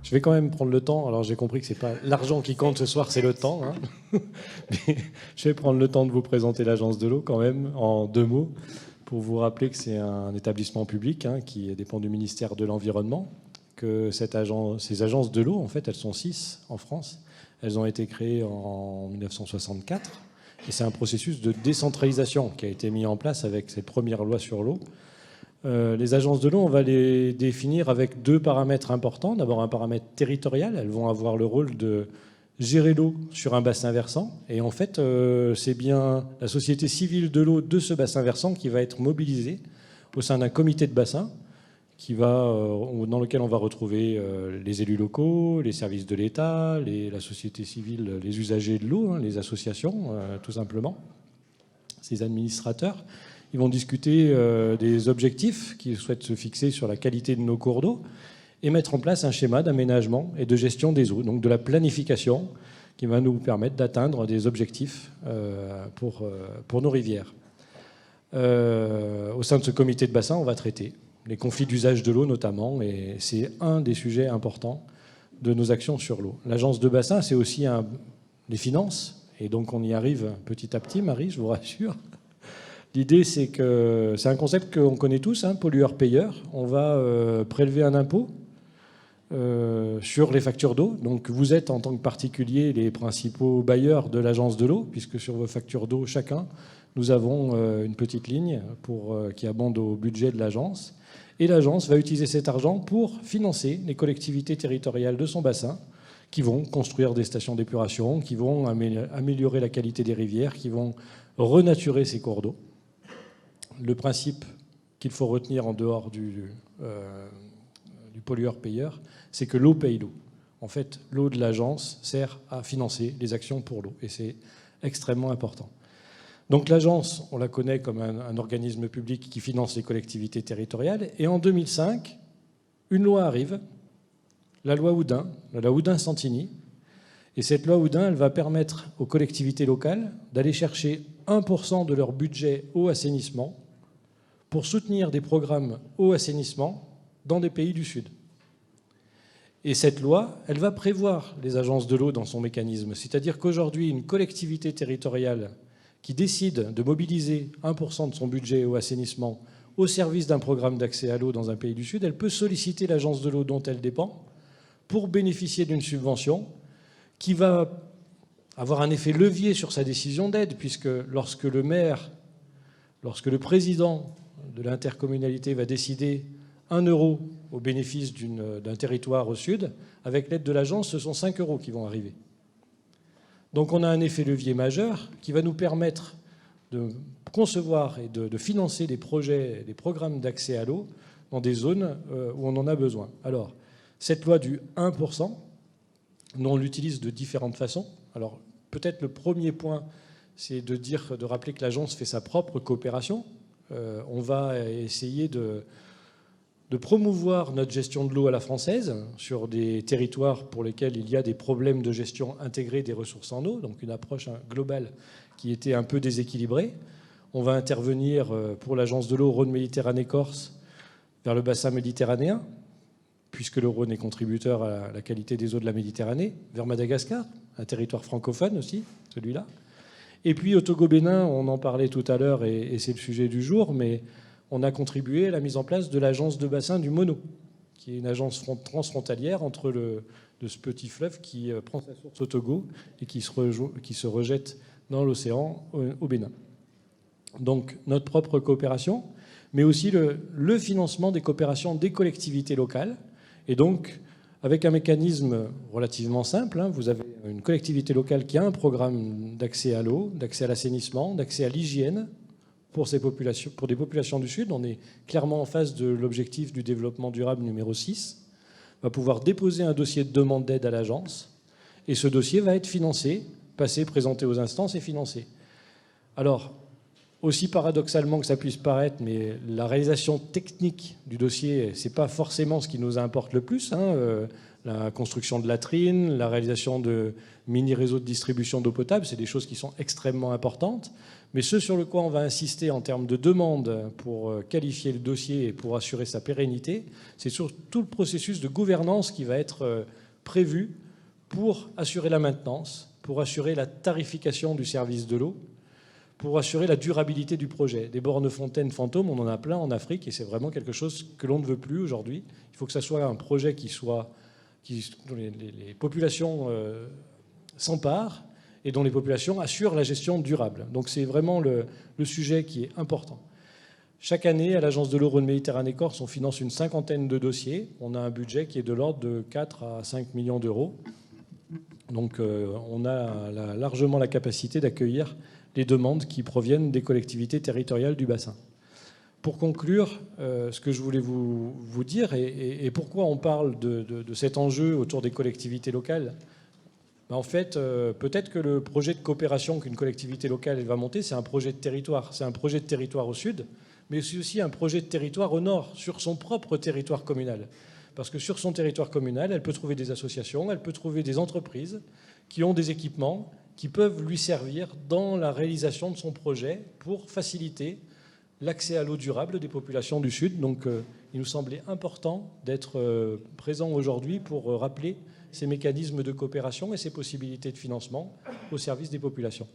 Je vais quand même prendre le temps. Alors j'ai compris que c'est pas l'argent qui compte ce soir, c'est le temps. Hein. Mais je vais prendre le temps de vous présenter l'Agence de l'eau quand même en 2 mots pour vous rappeler que c'est un établissement public qui dépend du ministère de l'Environnement. Que ces agences de l'eau, en fait, elles sont 6 en France. Elles ont été créées en 1964 et c'est un processus de décentralisation qui a été mis en place avec cette première loi sur l'eau. Les agences de l'eau, on va les définir avec 2 paramètres importants. D'abord un paramètre territorial. Elles vont avoir le rôle de gérer l'eau sur un bassin versant. Et en fait, c'est bien la société civile de l'eau de ce bassin versant qui va être mobilisée au sein d'un comité de bassin dans lequel on va retrouver les élus locaux, les services de l'État, la société civile, les usagers de l'eau, les associations, tout simplement, ces administrateurs. Ils vont discuter des objectifs qu'ils souhaitent se fixer sur la qualité de nos cours d'eau et mettre en place un schéma d'aménagement et de gestion des eaux, donc de la planification qui va nous permettre d'atteindre des objectifs pour nos rivières. Au sein de ce comité de bassin, on va traiter les conflits d'usage de l'eau notamment, et c'est un des sujets importants de nos actions sur l'eau. L'agence de bassin, c'est aussi les finances, et donc on y arrive petit à petit, Marie, je vous rassure. L'idée, c'est que c'est un concept qu'on connaît tous, pollueur-payeur. On va prélever un impôt sur les factures d'eau. Donc vous êtes, en tant que particulier, les principaux bailleurs de l'agence de l'eau, puisque sur vos factures d'eau, chacun, nous avons une petite ligne qui abonde au budget de l'agence. Et l'agence va utiliser cet argent pour financer les collectivités territoriales de son bassin, qui vont construire des stations d'épuration, qui vont améliorer la qualité des rivières, qui vont renaturer ces cours d'eau. Le principe qu'il faut retenir en dehors du pollueur-payeur, c'est que l'eau paye l'eau. En fait, l'eau de l'agence sert à financer les actions pour l'eau, et c'est extrêmement important. Donc l'agence, on la connaît comme un organisme public qui finance les collectivités territoriales, et en 2005, une loi arrive, la loi Oudin, la loi Oudin-Santini, et cette loi Oudin, elle va permettre aux collectivités locales d'aller chercher 1% de leur budget eau-assainissement pour soutenir des programmes eau-assainissement dans des pays du Sud. Et cette loi, elle va prévoir les agences de l'eau dans son mécanisme. C'est-à-dire qu'aujourd'hui, une collectivité territoriale qui décide de mobiliser 1% de son budget eau-assainissement au service d'un programme d'accès à l'eau dans un pays du Sud, elle peut solliciter l'agence de l'eau dont elle dépend pour bénéficier d'une subvention qui va avoir un effet levier sur sa décision d'aide, puisque lorsque le président de l'intercommunalité va décider 1 euro au bénéfice d'un territoire au sud, avec l'aide de l'agence, ce sont 5 euros qui vont arriver. Donc on a un effet levier majeur qui va nous permettre de concevoir et de financer des projets, des programmes d'accès à l'eau dans des zones où on en a besoin. Alors, cette loi du 1%, nous on l'utilise de différentes façons. Alors, peut-être le premier point, c'est de rappeler que l'agence fait sa propre coopération. On va essayer de promouvoir notre gestion de l'eau à la française sur des territoires pour lesquels il y a des problèmes de gestion intégrée des ressources en eau, donc une approche globale qui était un peu déséquilibrée. On va intervenir pour l'agence de l'eau Rhône-Méditerranée-Corse vers le bassin méditerranéen, puisque le Rhône est contributeur à la qualité des eaux de la Méditerranée, vers Madagascar, un territoire francophone aussi, celui-là. Et puis au Togo-Bénin, on en parlait tout à l'heure et c'est le sujet du jour, mais on a contribué à la mise en place de l'agence de bassin du Mono, qui est une agence transfrontalière entre de ce petit fleuve qui prend sa source au Togo et qui se rejette dans l'océan au Bénin. Donc notre propre coopération, mais aussi le financement des coopérations des collectivités locales. Et donc, avec un mécanisme relativement simple, vous avez une collectivité locale qui a un programme d'accès à l'eau, d'accès à l'assainissement, d'accès à l'hygiène, pour des populations du Sud. On est clairement en face de l'objectif du développement durable numéro 6. On va pouvoir déposer un dossier de demande d'aide à l'agence et ce dossier va être financé, présenté aux instances et financé. Alors, aussi paradoxalement que ça puisse paraître, mais la réalisation technique du dossier, ce n'est pas forcément ce qui nous importe le plus. la construction de latrines, la réalisation de mini-réseaux de distribution d'eau potable, c'est des choses qui sont extrêmement importantes. Mais ce sur le quoi on va insister en termes de demande pour qualifier le dossier et pour assurer sa pérennité, c'est sur tout le processus de gouvernance qui va être prévu pour assurer la maintenance, pour assurer la tarification du service de l'eau, pour assurer la durabilité du projet. Des bornes fontaines fantômes, on en a plein en Afrique et c'est vraiment quelque chose que l'on ne veut plus aujourd'hui. Il faut que ça soit un projet dont les populations s'emparent et dont les populations assurent la gestion durable. Donc c'est vraiment le sujet qui est important. Chaque année, à l'Agence de l'eau Rhône-Méditerranée Corse, on finance une cinquantaine de dossiers. On a un budget qui est de l'ordre de 4 à 5 millions d'euros. Donc on a largement la capacité d'accueillir les demandes qui proviennent des collectivités territoriales du bassin. Pour conclure, ce que je voulais vous dire et pourquoi on parle de cet enjeu autour des collectivités locales, en fait, peut-être que le projet de coopération qu'une collectivité locale va monter, c'est un projet de territoire. C'est un projet de territoire au sud, mais c'est aussi un projet de territoire au nord, sur son propre territoire communal. Parce que sur son territoire communal, elle peut trouver des associations, elle peut trouver des entreprises qui ont des équipements qui peuvent lui servir dans la réalisation de son projet pour faciliter l'accès à l'eau durable des populations du Sud. Donc il nous semblait important d'être présent aujourd'hui pour rappeler ces mécanismes de coopération et ces possibilités de financement au service des populations.